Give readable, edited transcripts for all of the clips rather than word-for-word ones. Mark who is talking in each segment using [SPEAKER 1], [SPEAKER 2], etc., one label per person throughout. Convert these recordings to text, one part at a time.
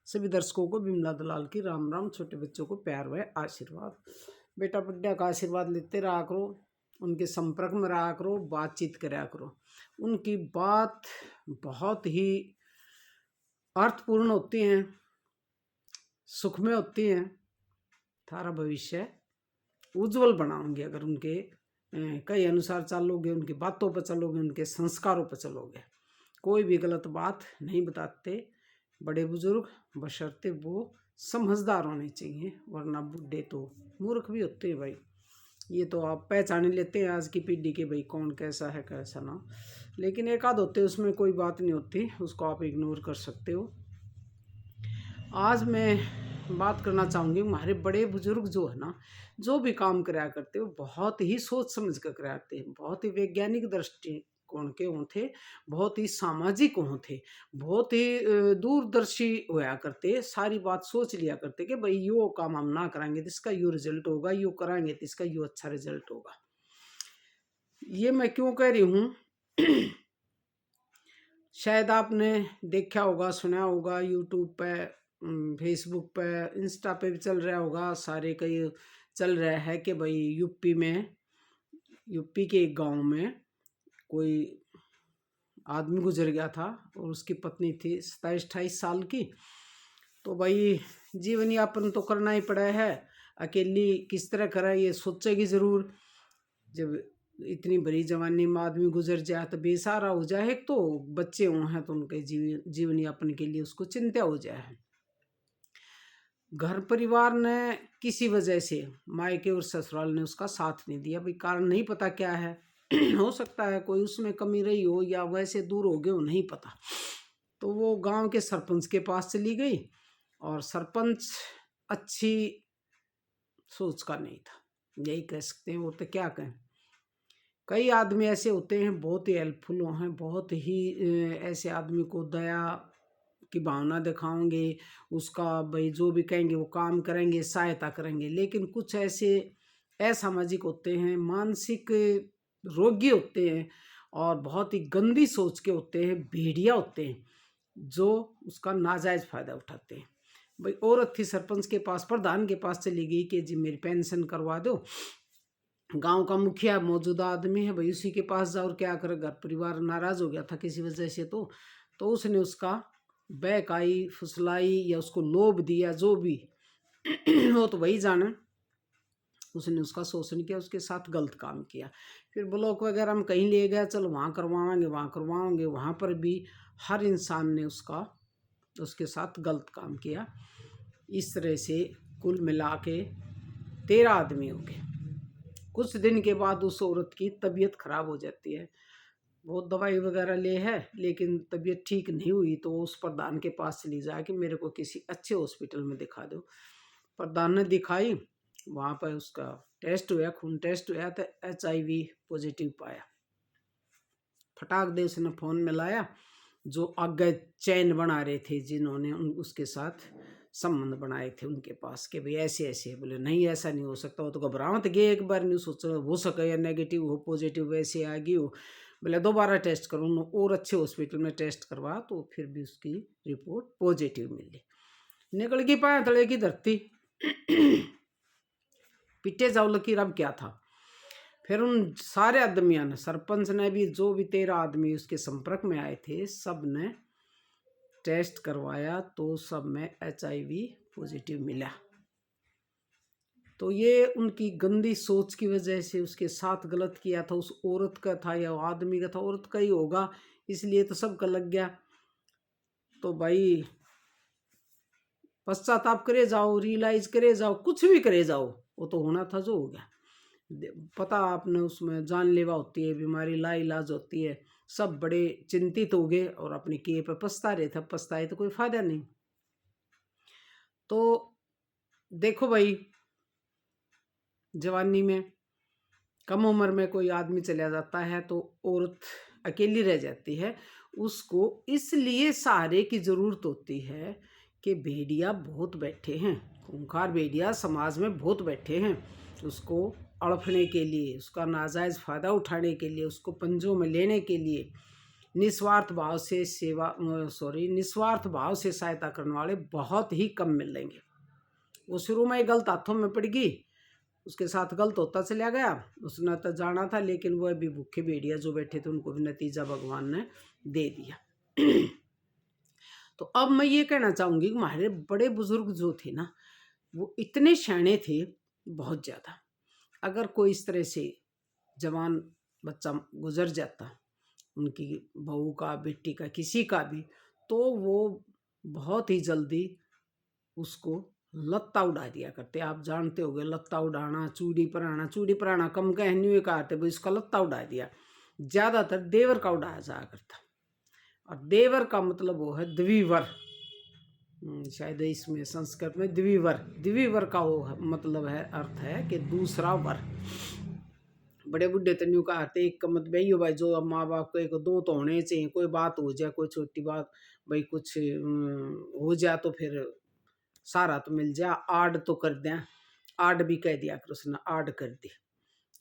[SPEAKER 1] सभी दर्शकों को बिमला दलाल की राम राम। छोटे बच्चों को प्यार व आशीर्वाद। बेटा बुढ़िया का आशीर्वाद लेते रहा करो, उनके संपर्क में रहा करो, बातचीत करा करो। उनकी बात बहुत ही अर्थपूर्ण होती हैं, सुखमय होती हैं। थारा भविष्य उज्जवल बनाओगे अगर उनके कई अनुसार चलोगे, उनकी बातों पर चलोगे, उनके संस्कारों पर चलोगे। कोई भी गलत बात नहीं बताते बड़े बुजुर्ग, बशर्ते वो समझदार होने चाहिए, वरना बूढ़े तो मूर्ख भी होते हैं भाई। ये तो आप पहचान लेते हैं आज की पीढ़ी के भाई कौन कैसा है कैसा ना, लेकिन एक आध होते उसमें कोई बात नहीं होती, उसको आप इग्नोर कर सकते हो। आज मैं बात करना चाहूँगी, हमारे बड़े बुजुर्ग जो है ना, जो भी काम कराया करते हो बहुत ही सोच समझ कर कराते हैं, बहुत ही वैज्ञानिक दृष्टिकोण के हों थे, बहुत ही सामाजिक हों थे, बहुत ही दूरदर्शी होया करते, सारी बात सोच लिया करते कि भाई यो काम हम ना कराएंगे तो इसका यो रिजल्ट होगा, यो कराएंगे तो इसका यो अच्छा रिजल्ट होगा। ये मैं क्यों कह रही हूँ शायद आपने देखा होगा, सुना होगा, यूट्यूब पे, फेसबुक पे, इंस्टा पे भी चल रहा होगा, सारे कई चल रहा है कि भाई यूपी के एक गांव में कोई आदमी गुजर गया था और उसकी पत्नी थी 27-28 साल की। तो भाई जीवन यापन तो करना ही पड़ा है, अकेली किस तरह करा ये सोचेगी ज़रूर। जब इतनी बड़ी जवानी में आदमी गुजर जाए तो बेसहारा हो जाए, एक तो बच्चे हुए हैं तो उनके जीवन यापन के लिए उसको चिंता हो जाए। घर परिवार ने किसी वजह से, मायके और ससुराल ने उसका साथ नहीं दिया, भाई कारण नहीं पता क्या है हो सकता है कोई उसमें कमी रही हो या वैसे दूर हो गए हो, नहीं पता। तो वो गांव के सरपंच के पास चली गई और सरपंच अच्छी सोच का नहीं था, यही कह सकते हैं। वो तो क्या कहें, कई आदमी ऐसे होते हैं बहुत ही हेल्पफुल हैं, बहुत ही ऐसे आदमी को दया की भावना दिखाओगे, उसका भाई जो भी कहेंगे वो काम करेंगे, सहायता करेंगे। लेकिन कुछ ऐसे असामाजिक होते हैं, मानसिक रोगी होते हैं और बहुत ही गंदी सोच के होते हैं, भेड़िया होते हैं जो उसका नाजायज़ फ़ायदा उठाते हैं। भाई औरत थी सरपंच के पास, प्रधान के पास चली गई कि जी मेरी पेंशन करवा दो। गांव का मुखिया मौजूदा आदमी है, भाई उसी के पास जाओ, और क्या करे, घर परिवार नाराज़ हो गया था किसी वजह से। तो उसने उसका बहकाई फुसलाई या उसको लोभ दिया, जो भी वो तो वही जाने। उसने उसका शोषण किया, उसके साथ गलत काम किया। फिर ब्लॉक वगैरह हम कहीं ले गया, चलो वहाँ करवाएंगे वहाँ करवाएंगे, वहाँ पर भी हर इंसान ने उसके साथ गलत काम किया। इस तरह से कुल मिला के 13 आदमी हो गए। कुछ दिन के बाद उस औरत की तबीयत खराब हो जाती है, बहुत दवाई वगैरह ले है लेकिन तबीयत ठीक नहीं हुई। तो उस प्रधान के पास चली जाए कि मेरे को किसी अच्छे हॉस्पिटल में दिखा दो। प्रधान ने दिखाई, वहाँ पर उसका टेस्ट हुआ, खून टेस्ट हुआ तो HIV पॉजिटिव पाया। फटाक दे उसने फ़ोन में लाया जो आगे चैन बना रहे थे, जिन्होंने उसके साथ संबंध बनाए थे उनके पास, कि भाई ऐसे ऐसे। बोले नहीं ऐसा नहीं हो सकता, वो तो घबराहट गए, एक बार नहीं सोचा हो सके या नेगेटिव हो पॉजिटिव वैसे आ गई हो। बोले दोबारा टेस्ट करो, और अच्छे हॉस्पिटल में टेस्ट करवा, तो फिर भी उसकी रिपोर्ट पॉजिटिव मिली। निकल गई पाया तले की धरती पिटे जाओ लकीर। अब क्या था, फिर उन सारे आदमियों ने, सरपंच ने भी, जो भी 13 आदमी उसके संपर्क में आए थे, सब ने टेस्ट करवाया तो सब में HIV पॉजिटिव मिला। तो ये उनकी गंदी सोच की वजह से उसके साथ गलत किया था। उस औरत का था या आदमी का था, औरत का ही होगा, इसलिए तो सबका लग गया। तो भाई पश्चाताप करे जाओ, रियलाइज करे जाओ, कुछ भी करे जाओ, वो तो होना था जो हो गया। पता आपने उसमें जानलेवा होती है, बीमारी लाइलाज होती है। सब बड़े चिंतित हो गए और अपने किए पर पछता रहे थे। पछताए तो कोई फायदा नहीं। तो देखो भाई, जवानी में कम उम्र में कोई आदमी चला जाता है तो औरत अकेली रह जाती है। उसको इसलिए सहारे की ज़रूरत होती है कि भेड़िया बहुत बैठे हैं, खूंखार भेड़िया समाज में बहुत बैठे हैं, उसको अड़फने के लिए, उसका नाजायज़ फ़ायदा उठाने के लिए, उसको पंजों में लेने के लिए। निस्वार्थ भाव से निस्वार्थ भाव से सहायता करने वाले बहुत ही कम मिलेंगे। वो शुरू में गलत हाथों में पड़ गई, उसके साथ गलत होता चला गया, उसने तो जाना था, लेकिन वो अभी भूखे भेड़िया जो बैठे थे उनको भी नतीजा भगवान ने दे दिया। तो अब मैं ये कहना चाहूँगी कि हमारे बड़े बुजुर्ग जो थे ना, वो इतने शाणे थे बहुत ज़्यादा। अगर कोई इस तरह से जवान बच्चा गुजर जाता, उनकी बहू का, बेटी का, किसी का भी, तो वो बहुत ही जल्दी उसको लत्ता उड़ा दिया करते। आप जानते होगे लत्ता उड़ाना, चूड़ी पराना कम कहने का आते भाई इसका लत्ता उड़ा दिया। ज़्यादातर देवर का उड़ाया जाया करता, और देवर का मतलब वो है द्विवर। शायद इसमें संस्कृत में द्विवर का वो मतलब है, अर्थ है कि दूसरा वर। बड़े बुढ़े तन्यू का अर्थ एक मत बही भाई, जो अब माँ बाप को एक दो तो होने चाहिए, कोई बात हो जाए, कोई छोटी बात भाई कुछ हो जाए तो फिर सारा तो मिल जाए, आड़ तो कर दें। आड़ भी कह दिया कर उसने, आड़ कर दी,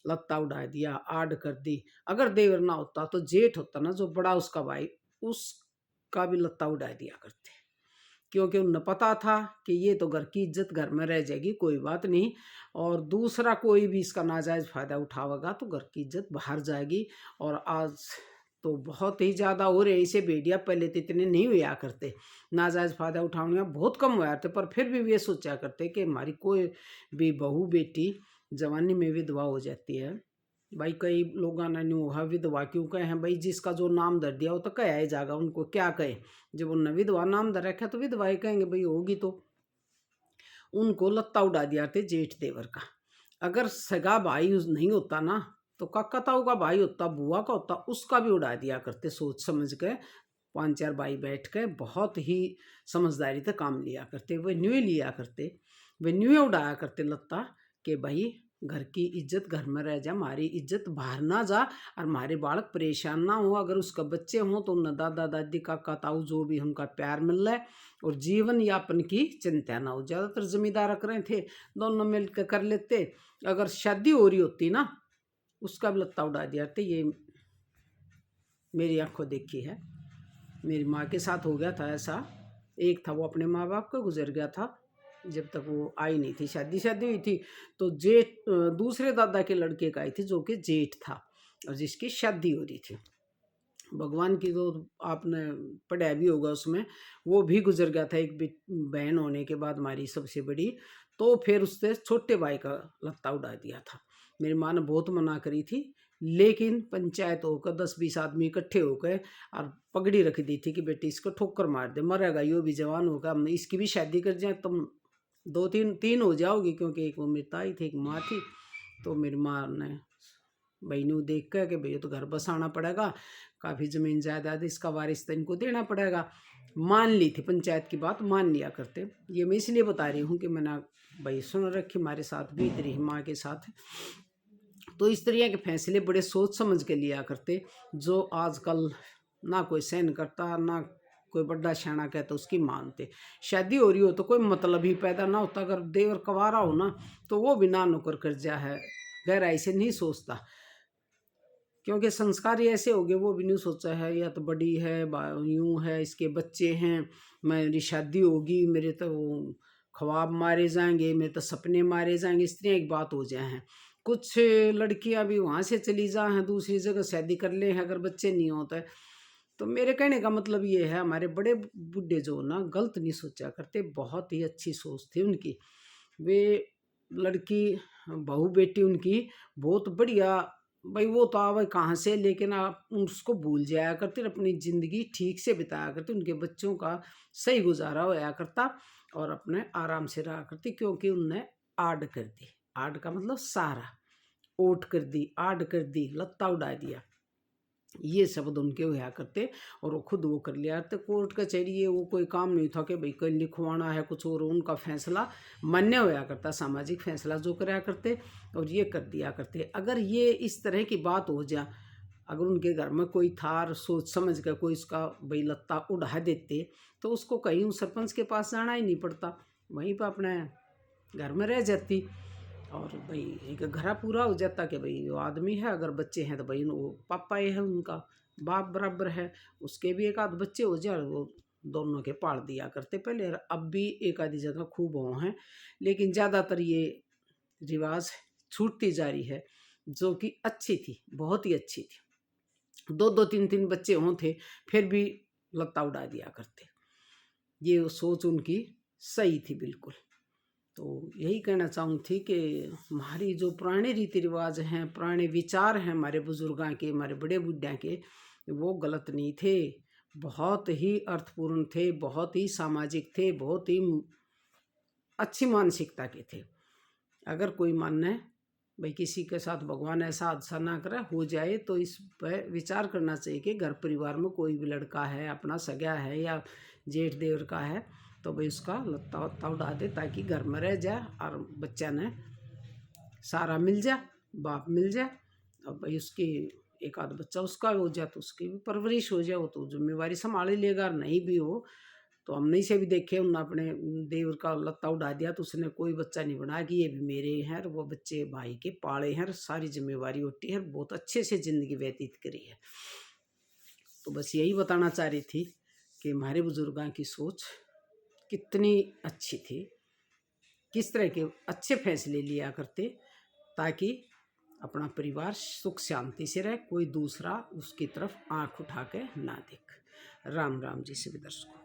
[SPEAKER 1] लत्ता उड़ा दिया, आड़ कर दी। अगर देवर ना होता तो जेठ होता ना, जो बड़ा उसका भाई, उसका भी लत्ता उड़ा दिया करते, क्योंकि उन्हें पता था कि ये तो घर की इज्जत घर में रह जाएगी, कोई बात नहीं, और दूसरा कोई भी इसका नाजायज़ फ़ायदा उठावेगा तो घर की इज्जत बाहर जाएगी। और आज तो बहुत ही ज़्यादा हो रहे ऐसे भेड़िया, पहले तो इतने नहीं हुआ करते, नाजायज़ फ़ायदा उठाने बहुत कम हुआ करते, पर फिर भी वे सोचा करते कि हमारी कोई भी बहू बेटी जवानी में विधवा हो जाती है भाई, कई लोग ना न्यू है विधवा क्यों कहे हैं भाई, जिसका जो नाम धर दिया वो तो कह ही जाएगा, उनको क्या कहे। जब उन्होंने विधवा नाम धर रखा तो विधवा ही कहेंगे भाई, होगी तो। उनको लत्ता उड़ा दिया थे जेठ देवर का। अगर सगा भाई नहीं होता ना, तो काका ताऊ का भाई होता, बुआ का होता, उसका भी उड़ा दिया करते, सोच समझ के। 5-4 भाई बैठ के बहुत ही समझदारी से काम लिया करते, वे न्यू लिया करते, वे न्यू उड़ाया करते लत्ता, कि भाई घर की इज्जत घर में रह जा, हमारी इज्जत बाहर ना जा, और हमारे बालक परेशान ना हो। अगर उसका बच्चे हों तो उन दादा दादी काका ताऊ जो भी उनका प्यार मिल रहा है, और जीवन यापन की चिंता ना हो। ज़्यादातर जमींदार रहे थे, दोनों मिल कर लेते। अगर शादी हो रही होती ना, उसका भी लत्ता उड़ा दिया था। ये मेरी आंखों देखी है, मेरी माँ के साथ हो गया था ऐसा। एक था वो अपने माँ बाप का गुजर गया था, जब तक वो आई नहीं थी, शादी हुई थी, तो जेठ दूसरे दादा के लड़के का आई थी, जो कि जेठ था, और जिसकी शादी हो रही थी। भगवान की तो आपने पढ़ा भी होगा उसमें, वो भी गुजर गया था एक बहन होने के बाद, हमारी सबसे बड़ी। तो फिर उसने छोटे भाई का लत्ता उड़ा दिया था। मेरी माँ ने बहुत मना करी थी, लेकिन पंचायत होकर 10-20 आदमी इकट्ठे होकर और पगड़ी रख दी थी कि बेटी इसको ठोकर मार दे, मरेगा यो भी जवान होगा, इसकी भी शादी कर जाए, तुम 2-3 हो जाओगी, क्योंकि एक वो मेरी ताई थी, एक माँ थी। तो मेरी माँ ने बहनों देख कर कि भैया तो घर बसाना पड़ेगा, काफ़ी ज़मीन जायदाद इसका वारिस तो इनको देना पड़ेगा, मान ली थी, पंचायत की बात मान लिया करते। ये मैं इसलिए बता रही हूँ कि मैंने भाई सुन रखी, हमारे साथ भी रही माँ के साथ। तो इस तरह के फैसले बड़े सोच समझ के लिया करते, जो आजकल ना कोई सहन करता, ना कोई बड़ा शाना कहता उसकी मानते। शादी हो रही हो तो कोई मतलब ही पैदा ना होता। अगर देवर कवारा हो ना, तो वो भी ना नौकर कर जा है, गहराई से नहीं सोचता, क्योंकि संस्कार ही ऐसे हो गए, वो भी नहीं सोचा है या तो बड़ी है, यूँ है, इसके बच्चे हैं, मेरी शादी होगी, मेरे तो ख्वाब मारे जाएंगे, मेरे तो सपने मारे जाएंगे, इस तरह एक बात हो जाए हैं। कुछ लड़कियां भी वहाँ से चली जाए हैं, दूसरी जगह शादी कर ले हैं, अगर बच्चे नहीं होते। तो मेरे कहने का मतलब ये है, हमारे बड़े बूढ़े जो ना गलत नहीं सोचा करते, बहुत ही अच्छी सोच थी उनकी। वे लड़की बहू बेटी उनकी बहुत बढ़िया, भाई वो तो आवे कहाँ से, लेकिन आप उसको भूल जाया करते, अपनी ज़िंदगी ठीक से बिताया करते, उनके बच्चों का सही गुजारा होया करता, और अपने आराम से रहा करती, क्योंकि उनने आड़ कर दी। आड़ का मतलब सारा, ओट कर दी, आड़ कर दी, लत्ता उड़ा दिया, ये शब्द उनके होया करते। और वो खुद वो कर लिया करते, कोर्ट कचहरी है वो कोई काम नहीं था कि भाई कहीं लिखवाना है कुछ, और उनका फैसला मान्य होया करता, सामाजिक फैसला जो कराया करते, और ये कर दिया करते। अगर ये इस तरह की बात हो जाए, अगर उनके घर में कोई था, सोच समझ कर कोई उसका भाई लत्ता उड़ा देते, तो उसको कहीं सरपंच के पास जाना ही नहीं पड़ता, वहीं पर अपने घर में रह जाती, और भाई एक घरा पूरा हो जाता कि भाई वो आदमी है, अगर बच्चे हैं तो भाई वो पापा ये है उनका, बाप बराबर है, उसके भी एक आध बच्चे हो जाए, वो दोनों के पाल दिया करते पहले। अब भी एक आधी जगह खूब हो हैं, लेकिन ज़्यादातर ये रिवाज छूटती जा रही है, जो कि अच्छी थी, बहुत ही अच्छी थी। दो दो तीन तीन बच्चे हों थे फिर भी लत्ता उड़ा दिया करते, ये सोच उनकी सही थी बिल्कुल। तो यही कहना चाहूँ थी कि हमारी जो पुराने रीति रिवाज हैं, पुराने विचार हैं हमारे बुजुर्गों के, हमारे बड़े बुढ़िया के, वो गलत नहीं थे, बहुत ही अर्थपूर्ण थे, बहुत ही सामाजिक थे, बहुत ही अच्छी मानसिकता के थे। अगर कोई माने भाई किसी के साथ भगवान ऐसा हादसा ना करे, हो जाए, तो इस पर विचार करना चाहिए कि घर परिवार में कोई भी लड़का है, अपना सगा है या जेठ देवर का है, तो भाई उसका लत्ता वत्ता उड़ा दे, ताकि घर में रह जाए और बच्चा ने सारा मिल जाए, बाप मिल जाए। अब भाई उसकी एक आध बच्चा उसका हो जाए तो उसकी भी परवरिश हो जाए, वो तो जिम्मेवारी संभाल ही लेगा। नहीं भी हो तो हमने से भी देखे, उन्होंने अपने देवर का लत्ता उड़ा दिया तो उसने कोई बच्चा नहीं बनाया कि ये भी मेरे हैं, वो बच्चे भाई के पाले हैं, सारी जिम्मेवारी उठी है, बहुत अच्छे से जिंदगी व्यतीत करी है। तो बस यही बताना चाह रही थी कि हमारे बुजुर्गों की सोच कितनी अच्छी थी, किस तरह के अच्छे फैसले लिया करते, ताकि अपना परिवार सुख शांति से रहे, कोई दूसरा उसकी तरफ आंख उठा के ना देख। राम राम जी सभी दर्शकों।